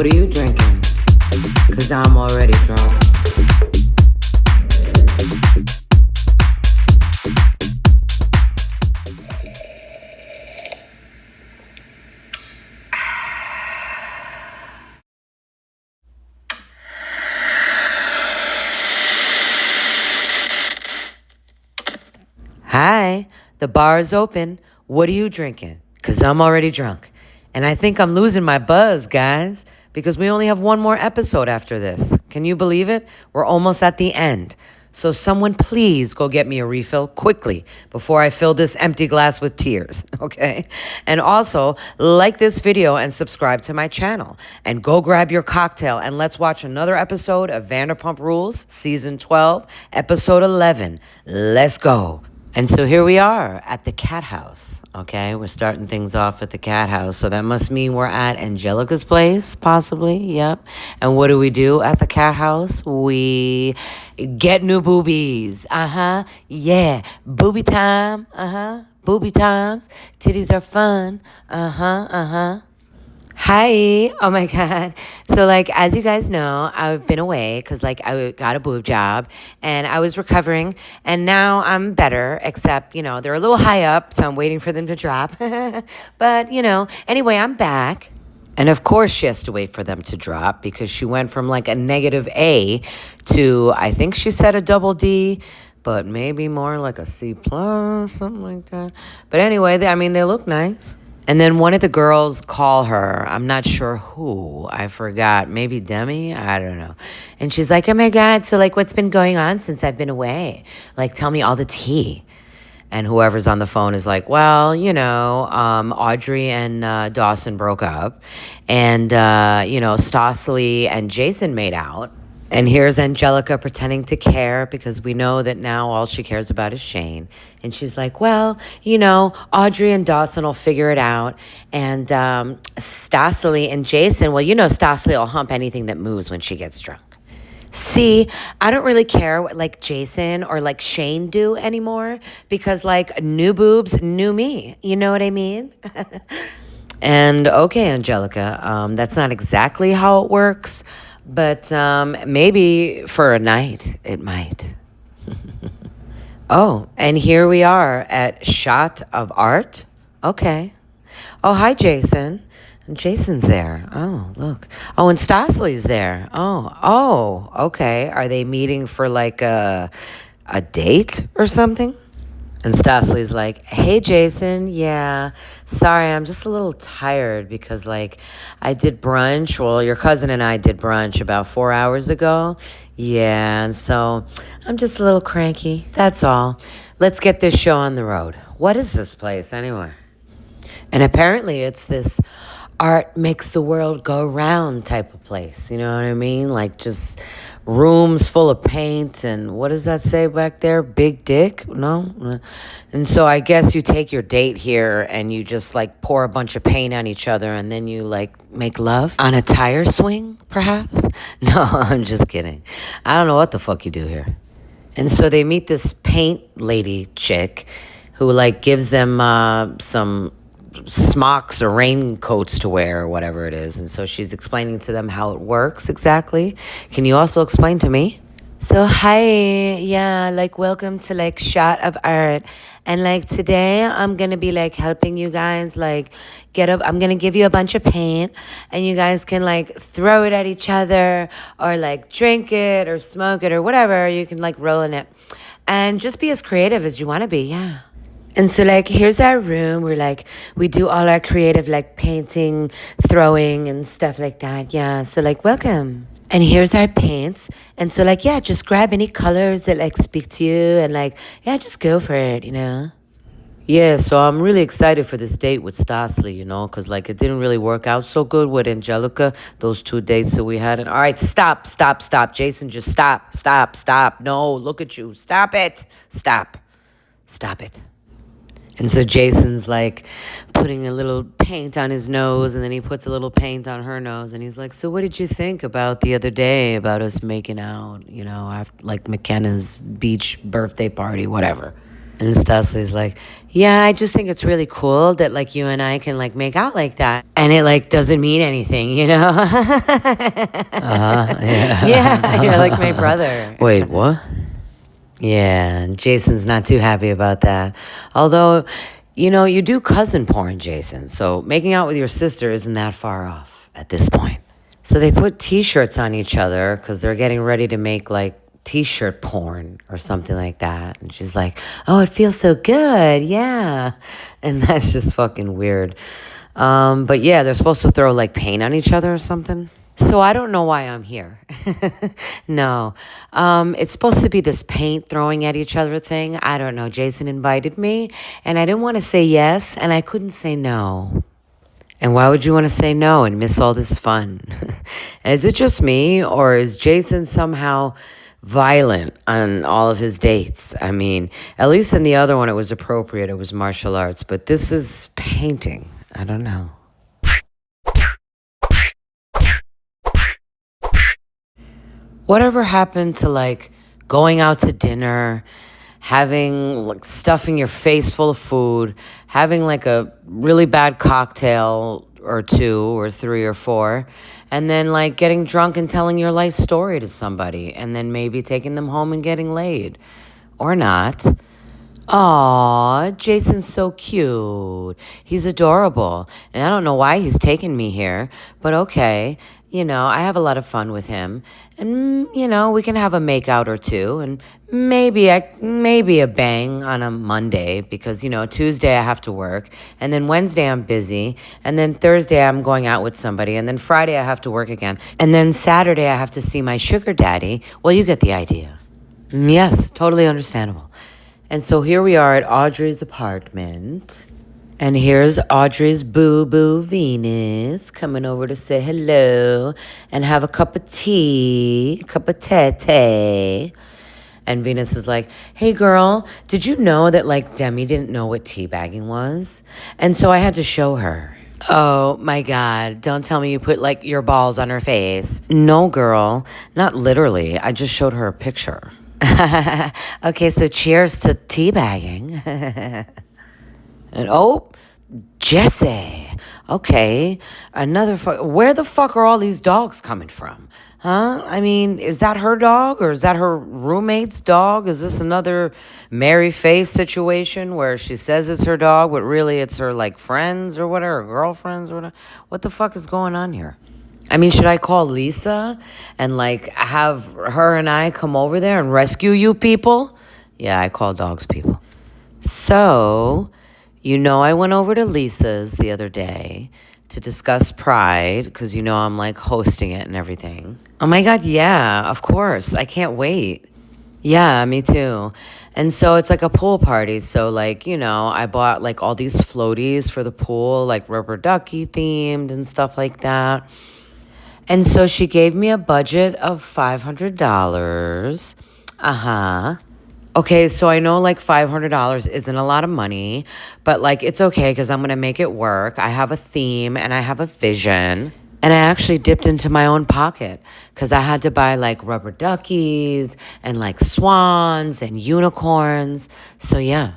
What are you drinking? 'Cause I'm already drunk. Hi, the bar is open. What are you drinking? 'Cause I'm already drunk. And I think I'm losing my buzz, guys, because we only have one more episode after this. Can you believe it? We're almost at the end. So someone please go get me a refill quickly before I fill this empty glass with tears, okay? And also, like this video and subscribe to my channel. And go grab your cocktail and let's watch another episode of Vanderpump Rules, Season 12, Episode 11. Let's go. And so here we are at the cat house, okay? We're starting things off at the cat house. So that must mean we're at Angelica's place, possibly, yep. And what do we do at the cat house? We get new boobies, yeah. Booby time, booby times. Titties are fun, Hi. Oh my God. So as you guys know, I've been away because I got a boob job and I was recovering and now I'm better, except, they're a little high up. So I'm waiting for them to drop. But, anyway, I'm back. And of course she has to wait for them to drop because she went from a -A to, I think she said a double D, but maybe more like a C plus, something like that. But anyway, they look nice. And then one of the girls call her. I'm not sure who. I forgot. Maybe Demi? I don't know. And she's like, oh my God, so what's been going on since I've been away? Tell me all the tea. And whoever's on the phone is like, well, Audrey and Dawson broke up. And, Stossely and Jason made out. And here's Angelica pretending to care because we know that now all she cares about is Shane. And she's like, well, Audrey and Dawson will figure it out. And Stossely and Jason, well, Stossely will hump anything that moves when she gets drunk. See, I don't really care what Jason or Shane do anymore because new boobs, new me. You know what I mean? And okay, Angelica, that's not exactly how it works. But maybe for a night, it might. Oh, and here we are at Shot of Art. Okay. Oh, hi, Jason. Jason's there. Oh, look. Oh, and Stossely's there. Oh, okay. Are they meeting for a date or something? And Stossely's like, hey, Jason, yeah, sorry, I'm just a little tired because, I did brunch. Well, your cousin and I did brunch about 4 hours ago. Yeah, and so I'm just a little cranky. That's all. Let's get this show on the road. What is this place, anyway? And apparently it's this art makes the world go round type of place. You know what I mean? Just rooms full of paint and what does that say back there? Big dick? No? And so I guess you take your date here and you just pour a bunch of paint on each other and then you make love on a tire swing, perhaps? No, I'm just kidding. I don't know what the fuck you do here. And so they meet this paint lady chick who gives them some smocks or raincoats to wear or whatever it is. And so she's explaining to them how it works exactly. Can you also explain to me? So hi, yeah, welcome to Shot of Art. And today I'm gonna be helping you guys get up. I'm gonna give you a bunch of paint and you guys can throw it at each other or drink it or smoke it or whatever. You can roll in it. And just be as creative as you wanna be, yeah. And so, here's our room where, we do all our creative, painting, throwing, and stuff like that. Yeah, so, welcome. And here's our paints. And so, yeah, just grab any colors that, speak to you. And, yeah, just go for it, Yeah, so I'm really excited for this date with Stossely, because, it didn't really work out so good with Angelica, those 2 dates that we had. And, all right, stop. Jason, just stop. No, look at you. Stop it. Stop it. And so Jason's putting a little paint on his nose and then he puts a little paint on her nose and he's like, so what did you think about the other day about us making out, after McKenna's beach birthday party, whatever. And Stusley's like, yeah, I just think it's really cool that like you and I can like make out like that. And it like doesn't mean anything, you know? Yeah. Yeah, you're like my brother. Wait, what? Yeah, Jason's not too happy about that. Although, you know, you do cousin porn, Jason. So making out with your sister isn't that far off at this point. So they put t-shirts on each other because they're getting ready to make like t-shirt porn or something like that. And she's like, oh, it feels so good. Yeah. And that's just fucking weird. But yeah, they're supposed to throw like paint on each other or something. So I don't know why I'm here. No. It's supposed to be this paint throwing at each other thing. I don't know. Jason invited me and I didn't want to say yes and I couldn't say no. And why would you want to say no and miss all this fun? And is it just me or is Jason somehow violent on all of his dates? I mean, at least in the other one it was appropriate. It was martial arts. But this is painting. I don't know. Whatever happened to like going out to dinner, having like stuffing your face full of food, having like a really bad cocktail or two or three or four, and then like getting drunk and telling your life story to somebody, and then maybe taking them home and getting laid. Or not. Aw, Jason's so cute. He's adorable. And I don't know why he's taken me here, but okay. You know, I have a lot of fun with him. And, you know, we can have a makeout or two. And maybe a bang on a Monday because, you know, Tuesday I have to work. And then Wednesday I'm busy. And then Thursday I'm going out with somebody. And then Friday I have to work again. And then Saturday I have to see my sugar daddy. Well, you get the idea. Yes, totally understandable. And so here we are at Audrey's apartment. And here's Audrey's boo-boo Venus coming over to say hello and have a cup of tea, a cup of tete. And Venus is like, hey, girl, did you know that, like, Demi didn't know what teabagging was? And so I had to show her. Oh, my God. Don't tell me you put, like, your balls on her face. No, girl. Not literally. I just showed her a picture. Okay, so cheers to teabagging. And oh, Jesse. Okay, another where the fuck are all these dogs coming from? Huh? I mean, is that her dog or is that her roommate's dog? Is this another Mary Faith situation where she says it's her dog, but really it's her like friends or whatever, girlfriends or whatever? What the fuck is going on here? I mean, should I call Lisa and like have her and I come over there and rescue you people? Yeah, I call dogs people. So, you know, I went over to Lisa's the other day to discuss Pride because, you know, I'm like hosting it and everything. Oh my God, yeah, of course. I can't wait. Yeah, me too. And so it's like a pool party. So like, you know, I bought like all these floaties for the pool, like rubber ducky themed and stuff like that. And so she gave me a budget of $500. Uh-huh. Okay, so I know like $500 isn't a lot of money, but like it's okay because I'm going to make it work. I have a theme and I have a vision. And I actually dipped into my own pocket because I had to buy like rubber duckies and like swans and unicorns. So yeah,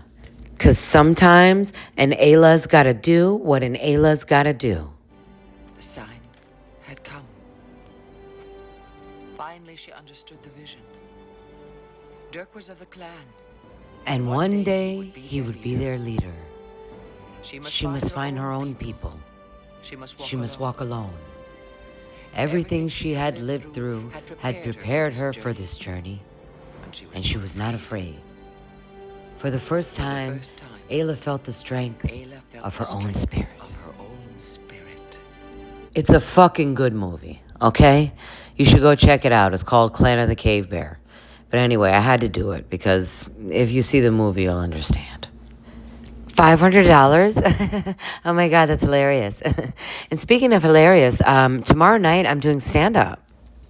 because sometimes an Ayla's got to do what an Ayla's got to do. The sign had come. Finally, she understood the vision. Dirk was of the clan. And one day he would be their leader. She must find her own people. She must walk alone. Everything she had lived through had prepared her for this journey, and she was not afraid. For the first time, Ayla felt the strength of her own spirit. It's a fucking good movie, okay? You should go check it out. It's called Clan of the Cave Bear. But anyway, I had to do it because if you see the movie, you'll understand. $500? Oh my God, that's hilarious. And speaking of hilarious, tomorrow night I'm doing stand-up.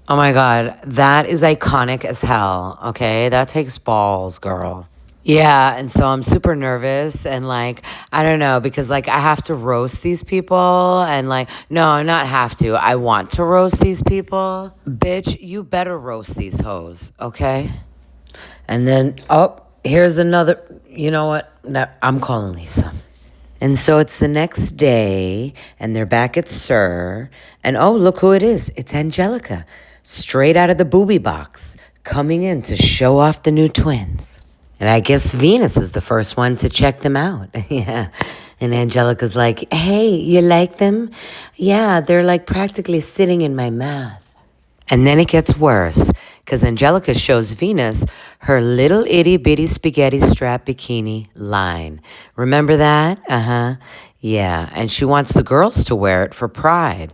Oh my God, that is iconic as hell, okay? That takes balls, girl. Yeah, and so I'm super nervous and like, I don't know, because like I have to roast these people and like, no, not have to. I want to roast these people. Bitch, you better roast these hoes, okay? And then, oh, Here's another, you know what? No, I'm calling Lisa. And so it's the next day, and they're back at Sir. And oh, look who it is. It's Angelica, straight out of the booby box, coming in to show off the new twins. And I guess Venus is the first one to check them out. Yeah. And Angelica's like, hey, you like them? Yeah, they're like practically sitting in my mouth. And then it gets worse, because Angelica shows Venus her little itty bitty spaghetti strap bikini line. Remember that? Yeah, and she wants the girls to wear it for Pride.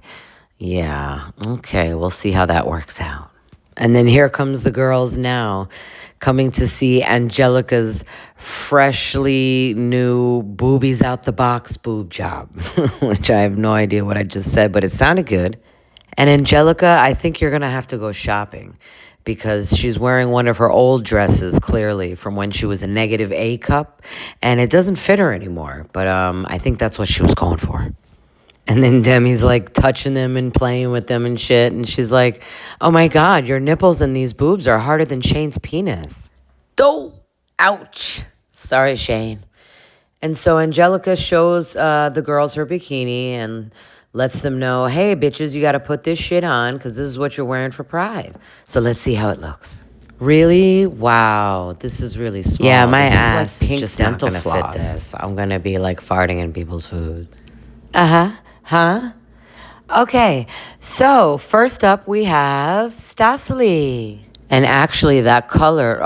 Yeah, okay, we'll see how that works out. And then here comes the girls now, coming to see Angelica's freshly new boobies out the box boob job, which I have no idea what I just said, but it sounded good. And Angelica, I think you're going to have to go shopping because she's wearing one of her old dresses, clearly, from when she was a negative A cup, and it doesn't fit her anymore. But I think that's what she was going for. And then Demi's like touching them and playing with them and shit. And she's like, oh my God, your nipples and these boobs are harder than Shane's penis. Oh, ouch. Sorry, Shane. And so Angelica shows the girls her bikini and lets them know, hey, bitches, you got to put this shit on because this is what you're wearing for Pride. So let's see how it looks. Really? Wow. This is really small. Yeah, my ass is just dental not gonna fit this. I'm going to be like farting in people's food. Huh? Okay. So first up, we have Stasely. And actually that color,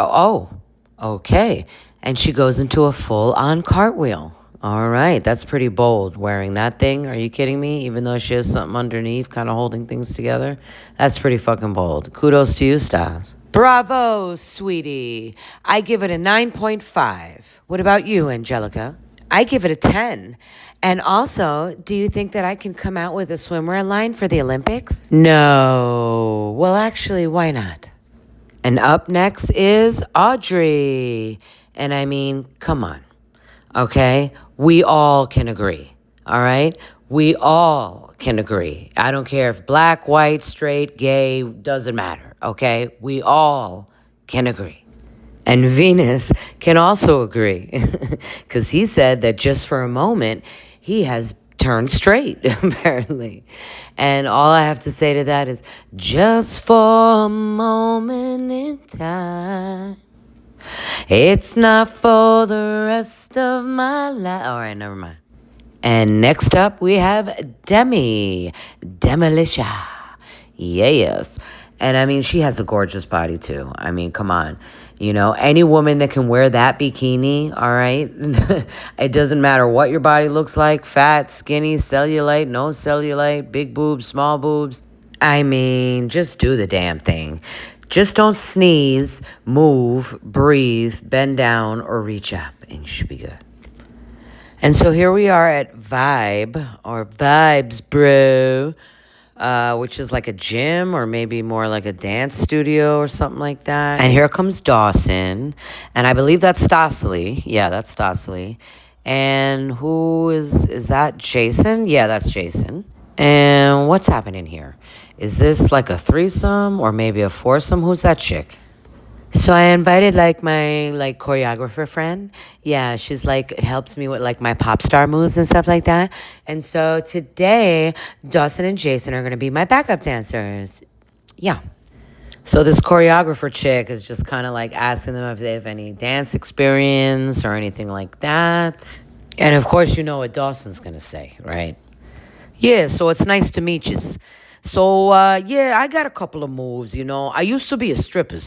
okay. And she goes into a full-on cartwheel. All right, that's pretty bold, wearing that thing. Are you kidding me? Even though she has something underneath, kind of holding things together. That's pretty fucking bold. Kudos to you, Stas. Bravo, sweetie. I give it a 9.5. What about you, Angelica? I give it a 10. And also, do you think that I can come out with a swimwear line for the Olympics? No. Well, actually, why not? And up next is Audrey. And I mean, come on. Okay? We all can agree. All right? We all can agree. I don't care if black, white, straight, gay, doesn't matter. Okay? We all can agree. And Venus can also agree. Because he said that just for a moment, he has turned straight, apparently. And all I have to say to that is, just for a moment in time. It's not for the rest of my life. All right, never mind. And next up, we have Demi. Demolitia. Yes. And I mean, she has a gorgeous body, too. I mean, come on. You know, any woman that can wear that bikini, all right? It doesn't matter what your body looks like. Fat, skinny, cellulite, no cellulite, big boobs, small boobs. I mean, just do the damn thing. Just don't sneeze, move, breathe, bend down, or reach up, and you should be good. And so here we are at Vibe, or Vibes, bro, which is like a gym or maybe more like a dance studio or something like that. And here comes Dawson, and I believe that's Stasely. Yeah, that's Stasely. And who is that? Jason? Yeah, that's Jason. And what's happening here? Is this like a threesome or maybe a foursome? Who's that chick? So I invited like my like choreographer friend. Yeah, she's like helps me with like my pop star moves and stuff like that. And so today, Dawson and Jason are gonna be my backup dancers. Yeah. So this choreographer chick is just kind of like asking them if they have any dance experience or anything like that. And of course, you know what Dawson's gonna say, right? Yeah, so it's nice to meet you. So, yeah, I got a couple of moves, you know. I used to be a stripper,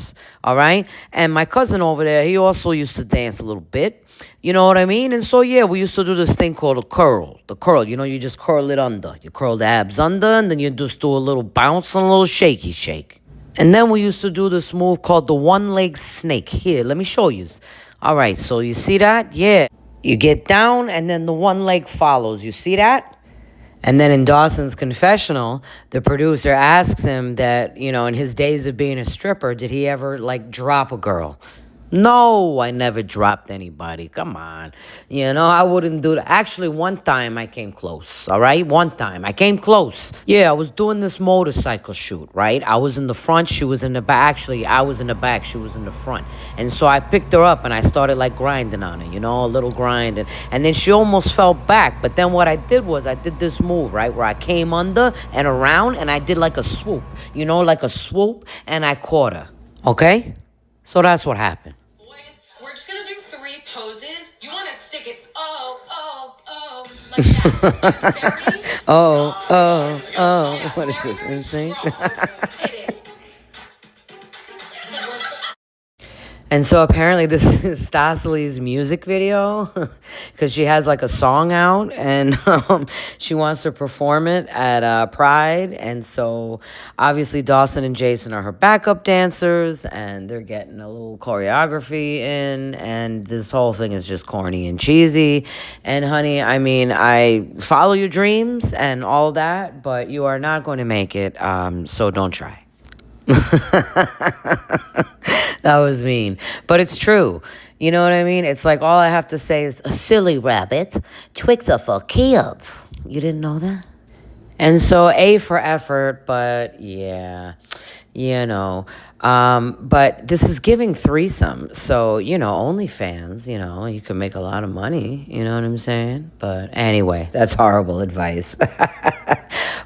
all right? And my cousin over there, he also used to dance a little bit. You know what I mean? And so, yeah, we used to do this thing called a curl. The curl, you know, you just curl it under. You curl the abs under, and then you just do a little bounce and a little shaky shake. And then we used to do this move called the one-leg snake. Here, let me show you. All right, so you see that? Yeah. You get down, and then the one leg follows. You see that? And then in Dawson's confessional, the producer asks him that, you know, in his days of being a stripper, did he ever, like, drop a girl? No, I never dropped anybody. Come on. You know, I wouldn't do that. Actually, one time I came close, all right? One time I came close. Yeah, I was doing this motorcycle shoot, right? I was in the front, she was in the back. Actually, I was in the back, she was in the front. And so I picked her up and I started like grinding on her, you know, a little grinding. And then she almost fell back. But then what I did was I did this move, right? Where I came under and around and I did like a swoop, you know, like a swoop, and I caught her. Okay? So that's what happened. Boys, we're just gonna do 3 poses. You wanna stick it, like that. Ready? Oh. What is this, insane? Hit it. And so apparently this is Stasely's music video because she has like a song out and she wants to perform it at Pride. And so obviously Dawson and Jason are her backup dancers and they're getting a little choreography in. And this whole thing is just corny and cheesy. And honey, I mean, I follow your dreams and all that, but you are not going to make it. So don't try. That was mean. But it's true. You know what I mean? It's like all I have to say is, silly rabbit, Twix are for kids. You didn't know that? And so A for effort, but yeah, you know. But this is giving threesome. So, you know, OnlyFans, you know, you can make a lot of money. You know what I'm saying? But anyway, that's horrible advice.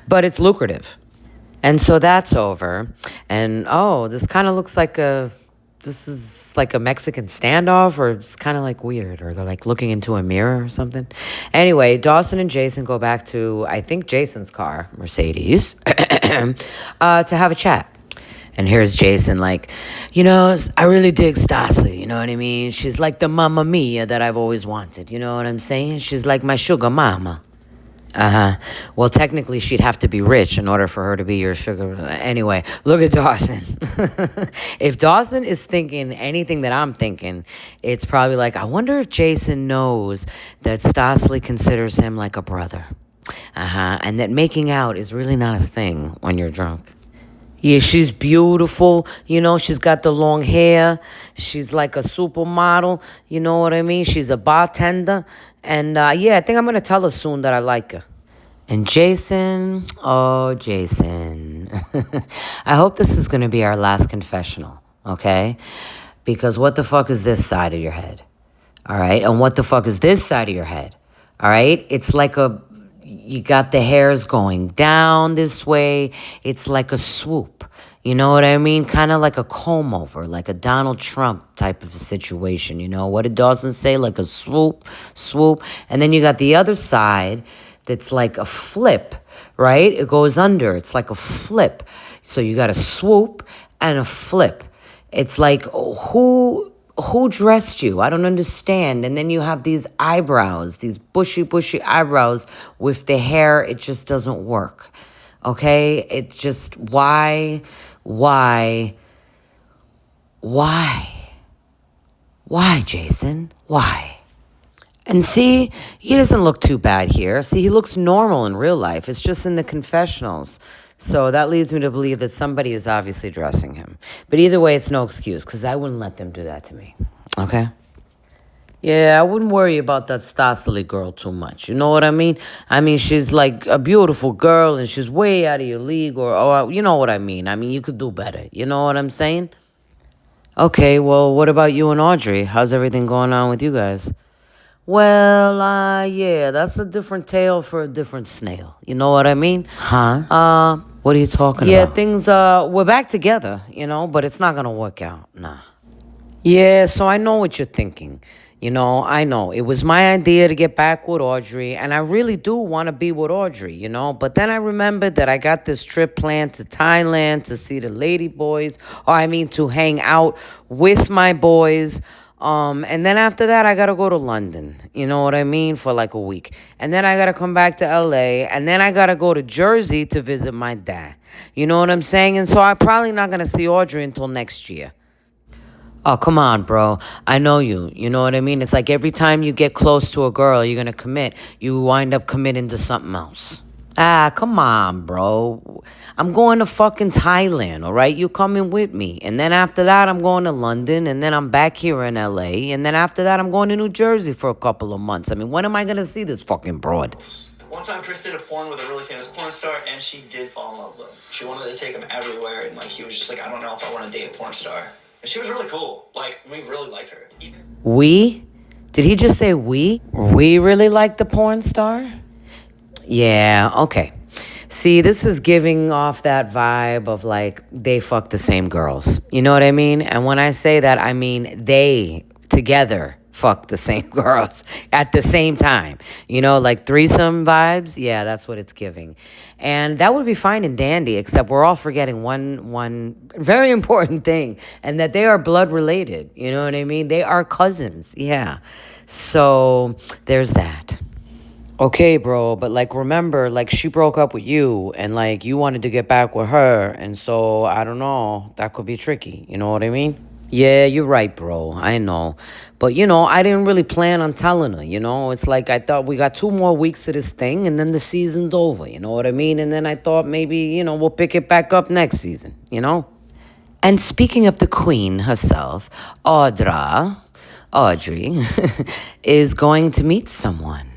But it's lucrative. And so that's over. And, oh, this kind of looks like this is like a Mexican standoff, or it's kind of like weird, or they're like looking into a mirror or something. Anyway, Dawson and Jason go back to, I think, Jason's car, Mercedes, to have a chat. And here's Jason like, you know, I really dig Stasely, you know what I mean? She's like the mamma mia that I've always wanted, you know what I'm saying? She's like my sugar mama. Well, technically, she'd have to be rich in order for her to be your sugar. Anyway, look at Dawson. If Dawson is thinking anything that I'm thinking, it's probably like, I wonder if Jason knows that Stasely considers him like a brother. And that making out is really not a thing when you're drunk. Yeah, she's beautiful. You know, she's got the long hair. She's like a supermodel. You know what I mean? She's a bartender. And, yeah, I think I'm going to tell her soon that I like her. And Jason, oh, Jason. I hope this is going to be our last confessional, okay? Because what the fuck is this side of your head? All right? And what the fuck is this side of your head? All right? It's like you got the hairs going down this way. It's like a swoop. You know what I mean? Kind of like a comb over, like a Donald Trump type of a situation. You know, what did Dawson say? Like a swoop. And then you got the other side that's like a flip, right? It goes under. It's like a flip. So you got a swoop and a flip. It's like, who dressed you? I don't understand. And then you have these eyebrows, these bushy eyebrows with the hair. It just doesn't work. Okay? It's just, why, Jason? Why? And see, he doesn't look too bad here. See, he looks normal in real life. It's just in the confessionals. So that leads me to believe that somebody is obviously dressing him. But either way, it's no excuse, because I wouldn't let them do that to me. Okay? Yeah, I wouldn't worry about that Stasely girl too much. You know what I mean? I mean, she's like a beautiful girl, and she's way out of your league, or you know what I mean. I mean, you could do better. You know what I'm saying? Okay, well, what about you and Audrey? How's everything going on with you guys? Well, yeah, that's a different tale for a different snail. You know what I mean? Huh? What are you talking about? Yeah, things, we're back together, you know, but it's not gonna work out, nah. Yeah, so I know what you're thinking. You know, I know. It was my idea to get back with Audrey, and I really do want to be with Audrey, you know. But then I remembered that I got this trip planned to Thailand to see the lady boys, or I mean to hang out with my boys. And then after that, I got to go to London, you know what I mean, for like a week. And then I got to come back to LA, and then I got to go to Jersey to visit my dad. You know what I'm saying? And so I'm probably not going to see Audrey until next year. Oh, come on, bro. I know you. You know what I mean? It's like every time you get close to a girl, you're going to commit. You wind up committing to something else. Ah, come on, bro. I'm going to fucking Thailand, all right? You coming with me. And then after that, I'm going to London. And then I'm back here in LA. And then after that, I'm going to New Jersey for a couple of months. I mean, when am I going to see this fucking broad? One time, Chris did a porn with a really famous porn star, and she did fall in love with him. She wanted to take him everywhere, and like he was just like, I don't know if I want to date a porn star. And she was really cool. Like, we really liked her. We? Did he just say we? We really like the porn star? Yeah, okay. See, this is giving off that vibe of like they fuck the same girls. You know what I mean? And when I say that, I mean they together fuck the same girls at the same time. You know, like threesome vibes. Yeah, that's what it's giving. And that would be fine and dandy, except we're all forgetting one very important thing, and that they are blood related. You know what I mean? They are cousins. Yeah. So there's that. Okay, bro, but like remember, like she broke up with you and like you wanted to get back with her, and so I don't know, that could be tricky. You know what I mean? Yeah, you're right, bro. I know. But you know, I didn't really plan on telling her, you know? It's like I thought we got 2 more weeks of this thing and then the season's over, you know what I mean? And then I thought maybe, you know, we'll pick it back up next season, you know? And speaking of the queen herself, Audrey, is going to meet someone.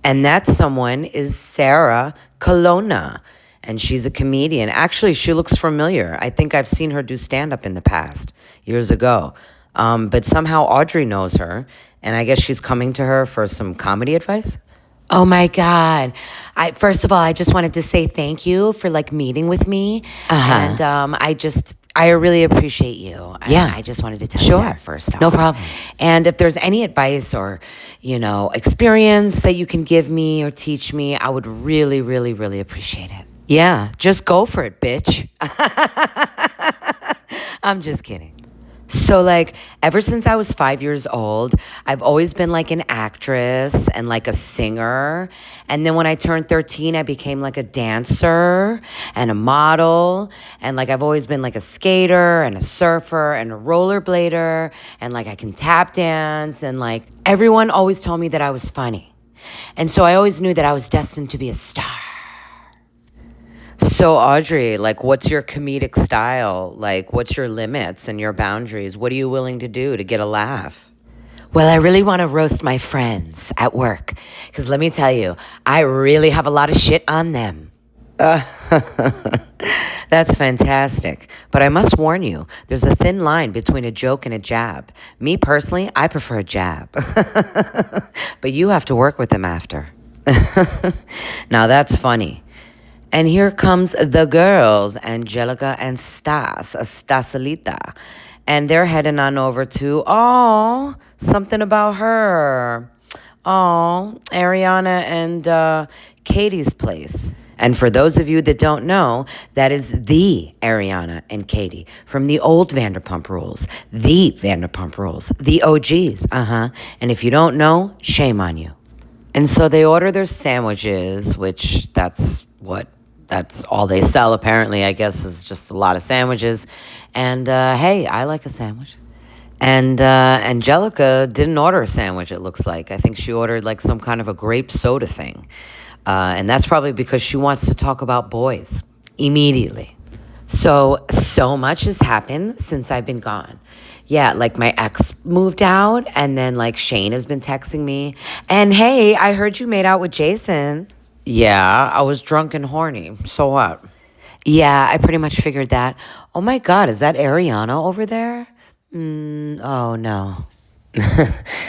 And that someone is Sarah Colonna. And she's a comedian. Actually, she looks familiar. I think I've seen her do stand-up in the past, years ago. But somehow Audrey knows her. And I guess she's coming to her for some comedy advice. Oh my God. First of all, I just wanted to say thank you for like meeting with me. And I really appreciate you. Yeah. I just wanted to tell you that first off. No problem. And if there's any advice or, you know, experience that you can give me or teach me, I would really, really, really appreciate it. Yeah, just go for it, bitch. I'm just kidding. So, like, ever since I was 5 years old, I've always been like an actress and like a singer. And then when I turned 13, I became like a dancer and a model. And like, I've always been like a skater and a surfer and a rollerblader. And like, I can tap dance. And like, everyone always told me that I was funny. And so I always knew that I was destined to be a star. So, Audrey, like, what's your comedic style? Like, what's your limits and your boundaries? What are you willing to do to get a laugh? Well, I really want to roast my friends at work. Because let me tell you, I really have a lot of shit on them. That's fantastic. But I must warn you, there's a thin line between a joke and a jab. Me, personally, I prefer a jab. But you have to work with them after. Now, that's funny. And here comes the girls, Angelica and Stasalita. And they're heading on over to, something about her. Ariana and Katie's place. And for those of you that don't know, that is the Ariana and Katie from the old Vanderpump Rules. The Vanderpump Rules. The OGs, And if you don't know, shame on you. And so they order their sandwiches, which that's all they sell, apparently, I guess, is just a lot of sandwiches. And, hey, I like a sandwich. And Angelica didn't order a sandwich, it looks like. I think she ordered, like, some kind of a grape soda thing. And that's probably because she wants to talk about boys immediately. So much has happened since I've been gone. Yeah, like my ex moved out, and then, like, Shane has been texting me. And, hey, I heard you made out with Jason. Yeah, I was drunk and horny. So what? Yeah, I pretty much figured that. Oh my God, is that Ariana over there? Oh no.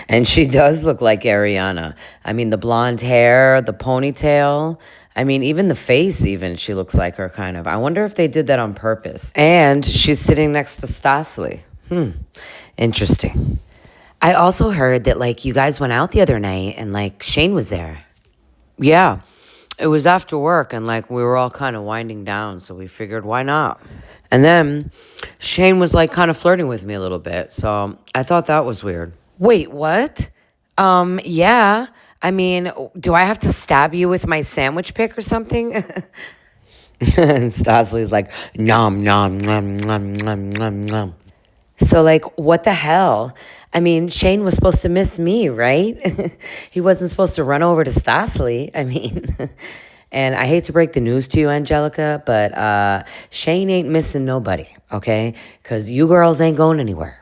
And she does look like Ariana. I mean, the blonde hair, the ponytail. I mean, even the face, she looks like her kind of. I wonder if they did that on purpose. And she's sitting next to Stasely. Interesting. I also heard that, like, you guys went out the other night and, like, Shane was there. Yeah. It was after work, and, like, we were all kind of winding down, so we figured, why not? And then Shane was, like, kind of flirting with me a little bit, so I thought that was weird. Wait, what? Yeah. I mean, do I have to stab you with my sandwich pick or something? And Stasley's like, nom, nom, nom, nom, nom, nom, nom. So, like, what the hell? I mean, Shane was supposed to miss me, right? He wasn't supposed to run over to Stasley. I mean, And I hate to break the news to you, Angelica, but Shane ain't missing nobody, okay? Because you girls ain't going anywhere.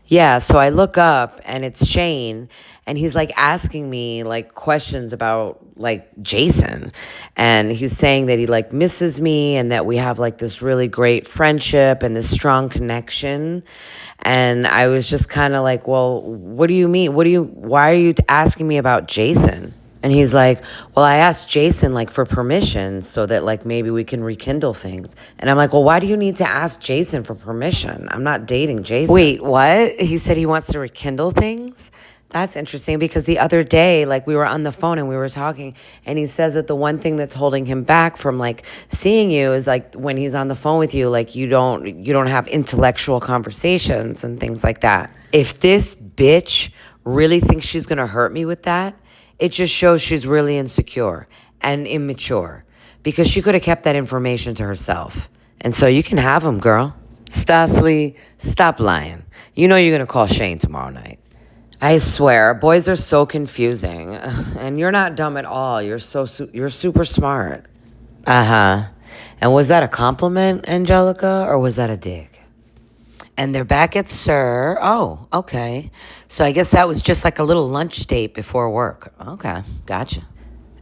Yeah, so I look up and it's Shane, and he's like asking me like questions about like Jason. And he's saying that he like misses me and that we have like this really great friendship and this strong connection. And I was just kind of like, well, what do you mean? Why are you asking me about Jason? And he's like, well, I asked Jason like for permission so that like maybe we can rekindle things. And I'm like, well, why do you need to ask Jason for permission? I'm not dating Jason. Wait, what? He said he wants to rekindle things? That's interesting because the other day, like we were on the phone and we were talking, and he says that the one thing that's holding him back from like seeing you is like when he's on the phone with you, like you don't have intellectual conversations and things like that. If this bitch really thinks she's gonna hurt me with that, it just shows she's really insecure and immature because she could have kept that information to herself. And so you can have him, girl. Stasely, stop lying. You know you're going to call Shane tomorrow night. I swear, boys are so confusing. And you're not dumb at all. You're super smart. Uh-huh. And was that a compliment, Angelica, or was that a dig? And they're back at Sir. Oh, okay. So I guess that was just like a little lunch date before work. Okay, gotcha.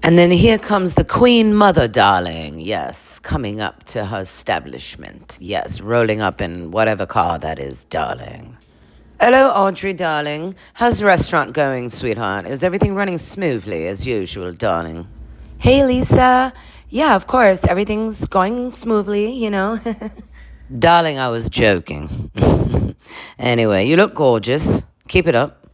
And then here comes the Queen Mother, darling. Yes, coming up to her establishment. Yes, rolling up in whatever car that is, darling. Hello, Audrey, darling. How's the restaurant going, sweetheart? Is everything running smoothly as usual, darling? Hey, Lisa. Yeah, of course. Everything's going smoothly, you know. Darling, I was joking. Anyway, you look gorgeous. Keep it up.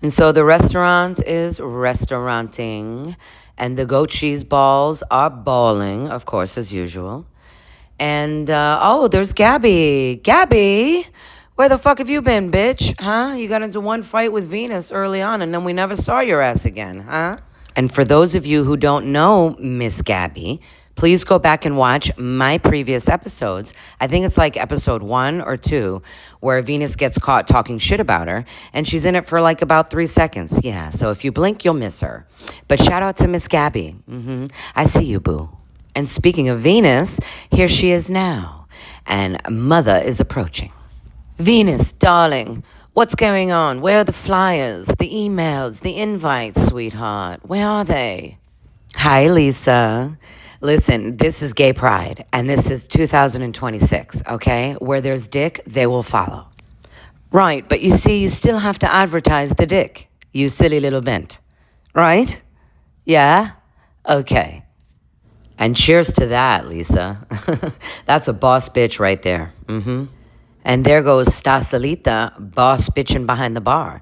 And so the restaurant is restauranting, and the goat cheese balls are balling, of course, as usual. And, there's Gabby. Gabby, where the fuck have you been, bitch? Huh? You got into one fight with Venus early on, and then we never saw your ass again, huh? And for those of you who don't know Miss Gabby, please go back and watch my previous episodes. I think it's like episode 1 or 2 where Venus gets caught talking shit about her, and she's in it for like about 3 seconds. Yeah, so if you blink, you'll miss her. But shout out to Miss Gabby. I see you, boo. And speaking of Venus, here she is now, and Mother is approaching. Venus, darling, what's going on? Where are the flyers, the emails, the invites, sweetheart? Where are they? Hi, Lisa. Listen, this is Gay Pride, and this is 2026, okay? Where there's dick, they will follow. Right, but you see, you still have to advertise the dick, you silly little bent. Right? Yeah? Okay. And cheers to that, Lisa. That's a boss bitch right there. And there goes Stasalita, boss bitching behind the bar.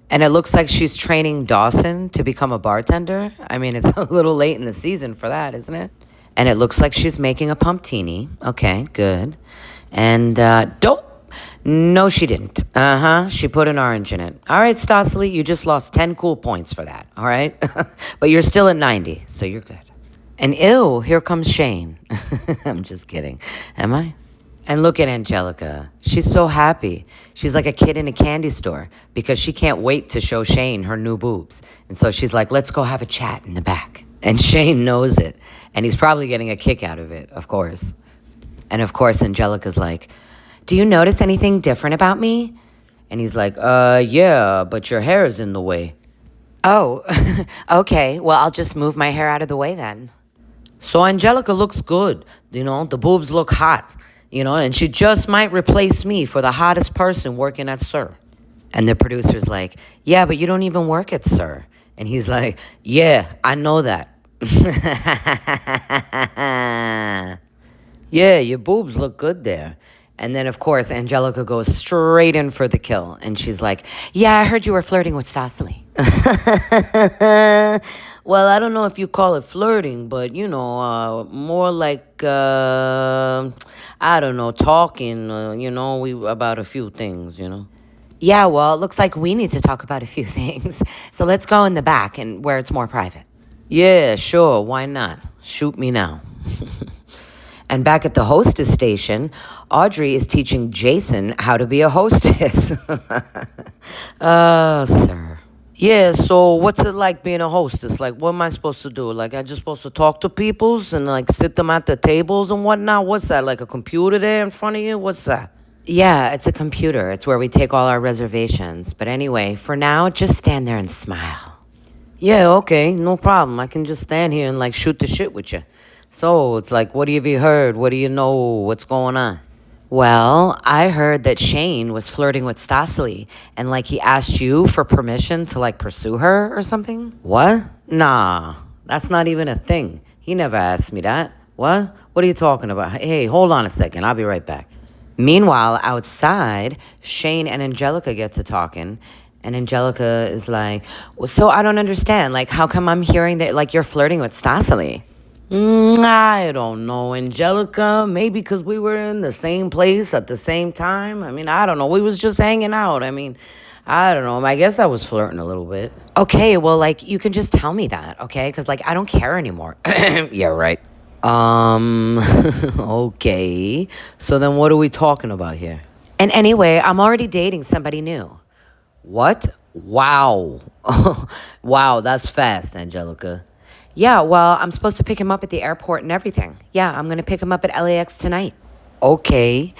And it looks like she's training Dawson to become a bartender. I mean, it's a little late in the season for that, isn't it? And it looks like she's making a pumptini. Okay, good. And, dope. No, she didn't. She put an orange in it. All right, Stasely, you just lost 10 cool points for that, all right? But you're still at 90, so you're good. And ew, here comes Shane. I'm just kidding. Am I? And look at Angelica. She's so happy. She's like a kid in a candy store because she can't wait to show Shane her new boobs. And so she's like, let's go have a chat in the back. And Shane knows it. And he's probably getting a kick out of it, of course. And of course, Angelica's like, do you notice anything different about me? And he's like, yeah, but your hair is in the way. Oh, okay. Well, I'll just move my hair out of the way then. So Angelica looks good. You know, the boobs look hot. You know, and she just might replace me for the hottest person working at Sir. And the producer's like, yeah, but you don't even work at Sir. And he's like, yeah, I know that. Yeah, your boobs look good there. And then, of course, Angelica goes straight in for the kill. And she's like, yeah, I heard you were flirting with Stasely. Well, I don't know if you call it flirting, but, you know, more like, I don't know, talking, about a few things, you know. Yeah, well, it looks like we need to talk about a few things. So let's go in the back and where it's more private. Yeah, sure, why not? Shoot me now. And back at the hostess station, Audrey is teaching Jason how to be a hostess. Oh, sir. Yeah, so what's it like being a hostess? Like, what am I supposed to do? Like, I just supposed to talk to peoples and, like, sit them at the tables and whatnot? What's that, like a computer there in front of you? What's that? Yeah, it's a computer. It's where we take all our reservations. But anyway, for now, just stand there and smile. Yeah, okay, no problem. I can just stand here and, like, shoot the shit with you. So, it's like, what have you heard? What do you know? What's going on? Well, I heard that Shane was flirting with Stasely and like he asked you for permission to like pursue her or something. What? Nah, that's not even a thing. He never asked me that. What? What are you talking about? Hey, hold on a second. I'll be right back. Meanwhile, outside, Shane and Angelica get to talking. And Angelica is like, well, so I don't understand. Like, how come I'm hearing that like you're flirting with Stasely? I don't know, Angelica. Maybe because we were in the same place at the same time. I mean, I don't know. We was just hanging out. I mean, I don't know. I guess I was flirting a little bit. Okay, well, like, you can just tell me that, okay? Because, like, I don't care anymore. Yeah, right. Okay. So then what are we talking about here? And anyway, I'm already dating somebody new. What? Wow. Wow, that's fast, Angelica. Yeah, well, I'm supposed to pick him up at the airport and everything. Yeah, I'm going to pick him up at LAX tonight. Okay,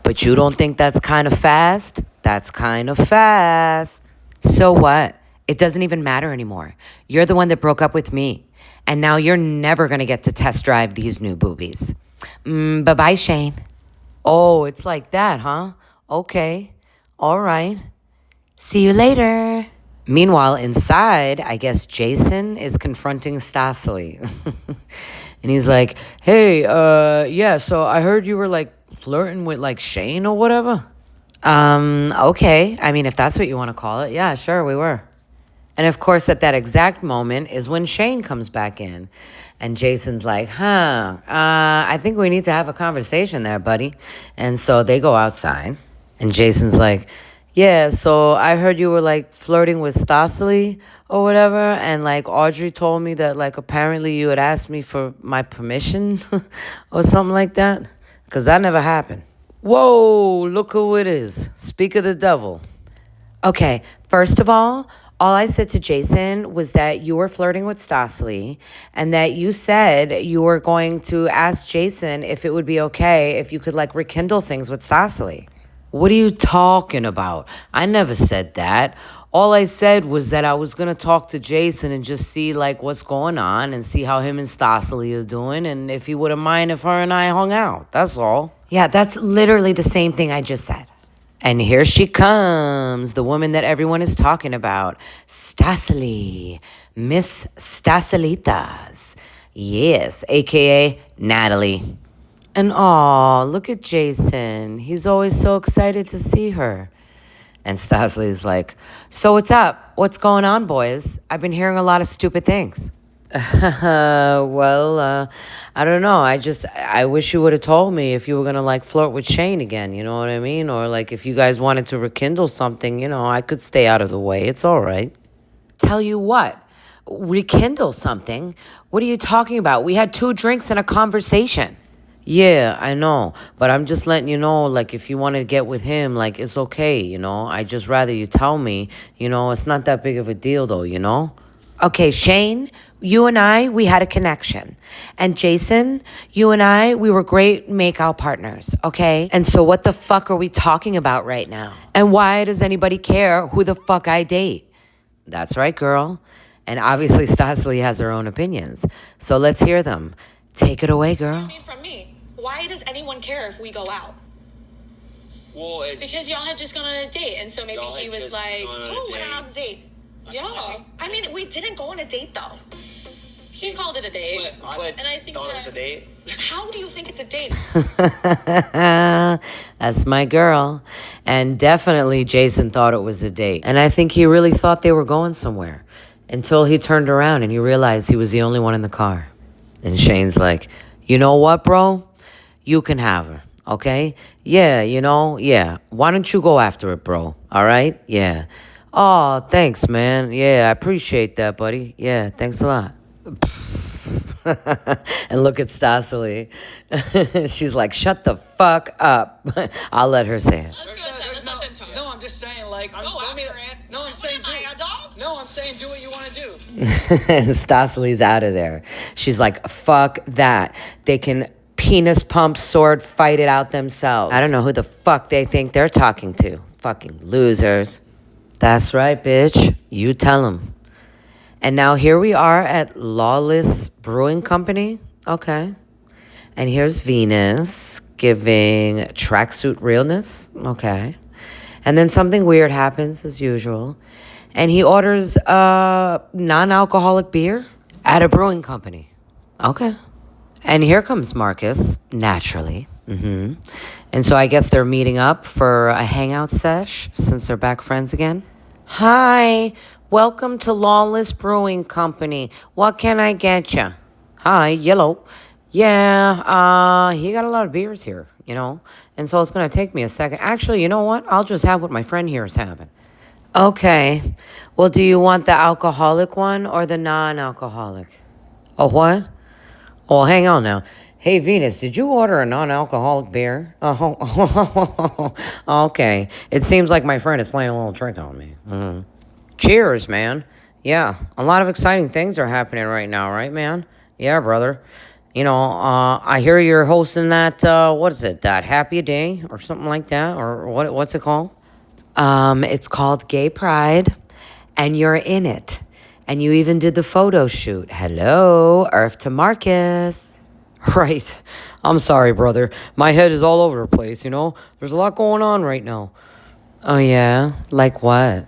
but you don't think that's kind of fast? That's kind of fast. So what? It doesn't even matter anymore. You're the one that broke up with me. And now you're never going to get to test drive these new boobies. Bye-bye, Shane. Oh, it's like that, huh? Okay. All right. See you later. Meanwhile, inside, I guess Jason is confronting Stasely. And he's like, hey, yeah, so I heard you were, like, flirting with, like, Shane or whatever. Okay. I mean, if that's what you want to call it. Yeah, sure, we were. And, of course, at that exact moment is when Shane comes back in. And Jason's like, I think we need to have a conversation there, buddy. And so they go outside. And Jason's like, yeah, so I heard you were, like, flirting with Stasely or whatever, and, like, Audrey told me that, like, apparently you had asked me for my permission or something like that, because that never happened. Whoa, look who it is. Speak of the devil. Okay, first of all I said to Jason was that you were flirting with Stasely and that you said you were going to ask Jason if it would be okay if you could, like, rekindle things with Stasely. What are you talking about? I never said that. All I said was that I was going to talk to Jason and just see, like, what's going on and see how him and Stasely are doing and if he wouldn't mind if her and I hung out. That's all. Yeah, that's literally the same thing I just said. And here she comes, the woman that everyone is talking about, Stasely, Miss Staselitas. Yes, a.k.a. Natalie. And aw, look at Jason. He's always so excited to see her. And Stasely's like, so what's up? What's going on, boys? I've been hearing a lot of stupid things. Well, I don't know. I wish you would have told me if you were going to, like, flirt with Shane again, you know what I mean? Or, like, if you guys wanted to rekindle something, you know, I could stay out of the way. It's all right. Tell you what, rekindle something? What are you talking about? We had 2 drinks and a conversation. Yeah, I know, but I'm just letting you know, like, if you want to get with him, like, it's okay, you know? I just rather you tell me, you know? It's not that big of a deal, though, you know? Okay, Shane, you and I, we had a connection. And Jason, you and I, we were great make-out partners, okay? And so what the fuck are we talking about right now? And why does anybody care who the fuck I date? That's right, girl. And obviously Stasely has her own opinions. So let's hear them. Take it away, girl. From me. Why does anyone care if we go out? Well, it's Because y'all had just gone on a date, and so maybe he was like, "Who went on a date?" Yeah. I mean, we didn't go on a date though. He called it a date, and I think thought it was a date. How do you think it's a date? That's my girl. And definitely Jason thought it was a date. And I think he really thought they were going somewhere until he turned around and he realized he was the only one in the car. And Shane's like, you know what, bro? You can have her, okay? Yeah, you know, yeah. Why don't you go after it, bro? All right? Yeah. Oh, thanks, man. Yeah, I appreciate that, buddy. Yeah, thanks a lot. And look at Stasely. She's like, shut the fuck up. I'll let her say it. Let's let them talk. No, I'm just saying, like, Go after it. No, I'm saying, What am I, a dog? no, I'm saying do what you want to do. Stasely's out of there. She's like, fuck that. They can penis pump, sword fight it out themselves. I don't know who the fuck they think they're talking to. Fucking losers. That's right, bitch. You tell them. And now here we are at Lawless Brewing Company. Okay. And here's Venus giving tracksuit realness. Okay. And then something weird happens as usual. And he orders a non-alcoholic beer at a brewing company. Okay. And here comes Marcus, naturally. And so I guess they're meeting up for a hangout sesh since they're back friends again. Hi, welcome to Lawless Brewing Company. What can I get you? Hi, yellow. Yeah, he got a lot of beers here, you know. And so it's going to take me a second. Actually, you know what? I'll just have what my friend here is having. Okay. Well, do you want the alcoholic one or the non-alcoholic? Oh, what? Well, hang on now. Hey, Venus, did you order a non-alcoholic beer? Oh, okay. It seems like my friend is playing a little trick on me. Cheers, man. Yeah, a lot of exciting things are happening right now, right, man? Yeah, brother. You know, I hear you're hosting that, what is it, that Happy Day or something like that? Or what's it called? It's called Gay Pride, and you're in it. And you even did the photo shoot. Hello, Earth to Marcus. Right. I'm sorry, brother. My head is all over the place, you know? There's a lot going on right now. Oh, yeah? Like what?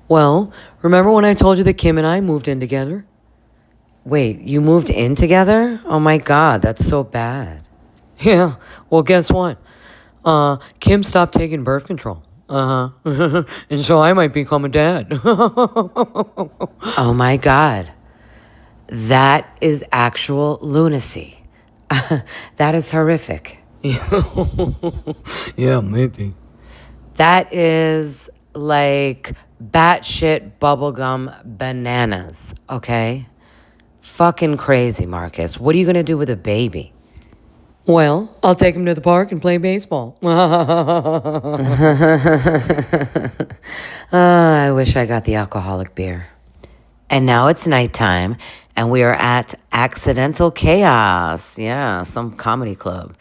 Well, remember when I told you that Kim and I moved in together? Wait, you moved in together? Oh, my God, that's so bad. Yeah, well, guess what? Kim stopped taking birth control. And so I might become a dad. Oh my God. That is actual lunacy. That is horrific. Yeah, maybe. That is like batshit bubblegum bananas, okay? Fucking crazy, Marcus. What are you gonna do with a baby? Well, I'll take him to the park and play baseball. I wish I got the alcoholic beer. And now it's nighttime, and we are at Accidental Chaos. Yeah, some comedy club.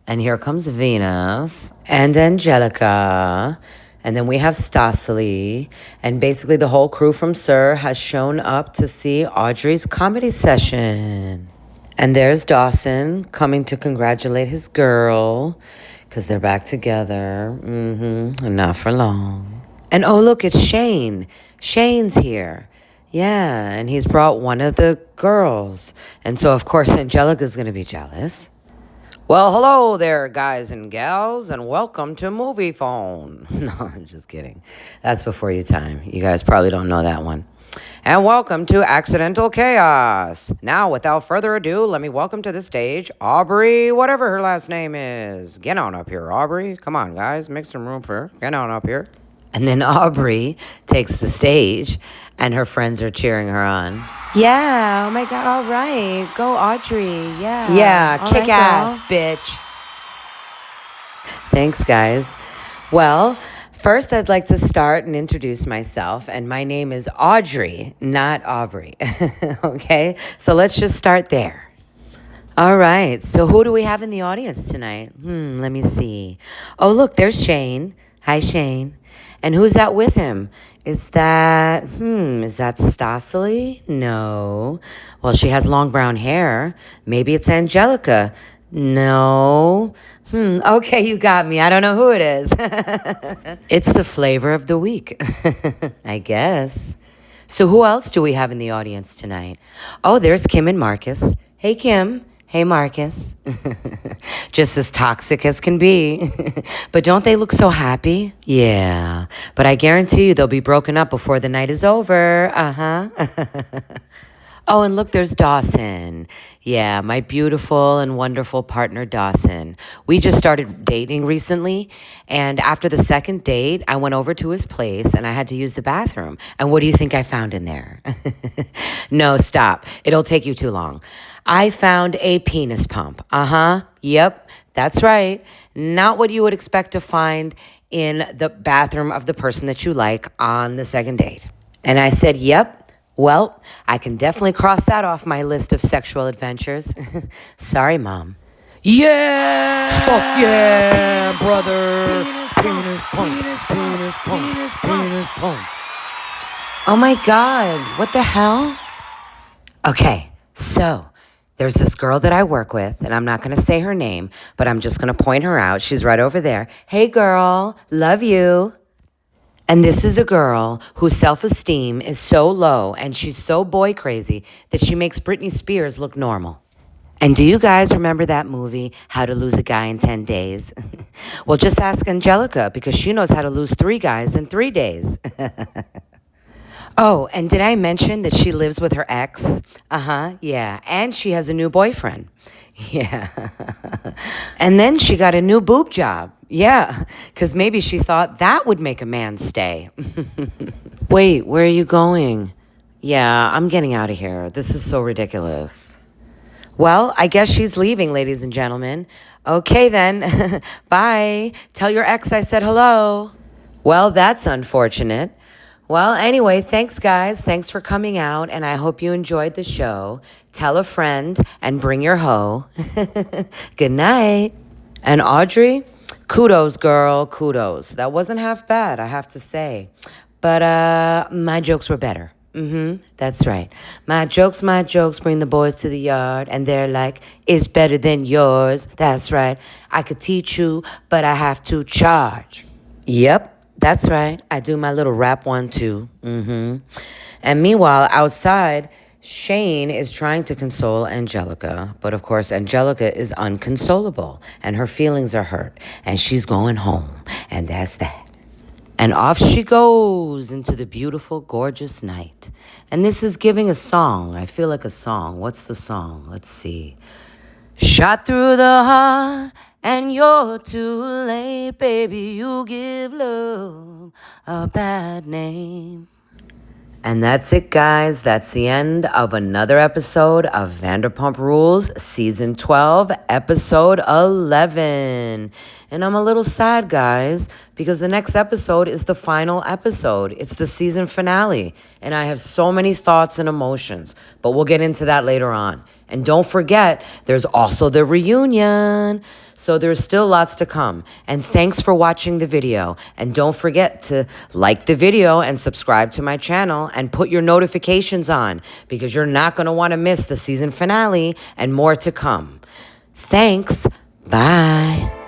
And here comes Venus and Angelica. And then we have Stasely. And basically the whole crew from Sir has shown up to see Audrey's comedy session. And there's Dawson coming to congratulate his girl because they're back together. And not for long. And oh, look, it's Shane. Shane's here. Yeah, and he's brought one of the girls. And so, of course, Angelica's going to be jealous. Well, hello there, guys and gals, and welcome to Movie Phone. No, I'm just kidding. That's before your time. You guys probably don't know that one. And welcome to Accidental Chaos. Now, without further ado, let me welcome to the stage Aubrey, whatever her last name is. Get on up here, Aubrey. Come on, guys. Make some room for her. Get on up here. And then Aubrey takes the stage, and her friends are cheering her on. Yeah, oh my God, all right. Go, Audrey. Yeah. Yeah, all kick right, ass, girl. Bitch. Thanks, guys. Well, first, I'd like to start and introduce myself, and my name is Audrey, not Aubrey. Okay, so let's just start there. All right, so who do we have in the audience tonight? Let me see. Oh, look, there's Shane. Hi, Shane. And who's that with him? Is that Stasely? No. Well, she has long brown hair. Maybe it's Angelica. No. Okay, you got me. I don't know who it is. It's the flavor of the week, I guess. So who else do we have in the audience tonight? Oh, there's Kim and Marcus. Hey, Kim. Hey, Marcus. Just as toxic as can be. But don't they look so happy? Yeah. But I guarantee you they'll be broken up before the night is over. Oh, and look, there's Dawson. Yeah, my beautiful and wonderful partner, Dawson. We just started dating recently, and after the second date, I went over to his place, and I had to use the bathroom. And what do you think I found in there? No, stop. It'll take you too long. I found a penis pump. Yep, that's right. Not what you would expect to find in the bathroom of the person that you like on the second date. And I said, yep. Well, I can definitely cross that off my list of sexual adventures. Sorry, Mom. Yeah! Fuck yeah, brother! Penis pump, penis pump, penis pump. Oh my God, what the hell? Okay, so there's this girl that I work with, and I'm not going to say her name, but I'm just going to point her out. She's right over there. Hey, girl, love you. And this is a girl whose self-esteem is so low and she's so boy crazy that she makes Britney Spears look normal. And do you guys remember that movie, How to Lose a Guy in 10 Days? Well, just ask Angelica because she knows how to lose 3 guys in 3 days. Oh, and did I mention that she lives with her ex? Yeah. And she has a new boyfriend. Yeah. And then she got a new boob job. Yeah, because maybe she thought that would make a man stay. Wait, where are you going? Yeah, I'm getting out of here. This is so ridiculous. Well, I guess she's leaving, ladies and gentlemen. Okay, then. Bye. Tell your ex I said hello. Well, that's unfortunate. Well, anyway, thanks, guys. Thanks for coming out, and I hope you enjoyed the show. Tell a friend and bring your hoe. Good night. And Audrey, kudos, girl, kudos. That wasn't half bad, I have to say. But my jokes were better. That's right. My jokes bring the boys to the yard, and they're like, it's better than yours. That's right. I could teach you, but I have to charge. Yep. That's right. I do my little rap one, too. And meanwhile, outside, Shane is trying to console Angelica. But, of course, Angelica is unconsolable. And her feelings are hurt. And she's going home. And that's that. And off she goes into the beautiful, gorgeous night. And this is giving a song. I feel like a song. What's the song? Let's see. Shot through the heart. And you're too late, baby, you give love a bad name. And that's it, guys. That's the end of another episode of Vanderpump Rules, Season 12, Episode 11. And I'm a little sad, guys, because the next episode is the final episode. It's the season finale. And I have so many thoughts and emotions, but we'll get into that later on. And don't forget, there's also the reunion. So there's still lots to come. And thanks for watching the video. And don't forget to like the video and subscribe to my channel and put your notifications on because you're not going to want to miss the season finale and more to come. Thanks. Bye.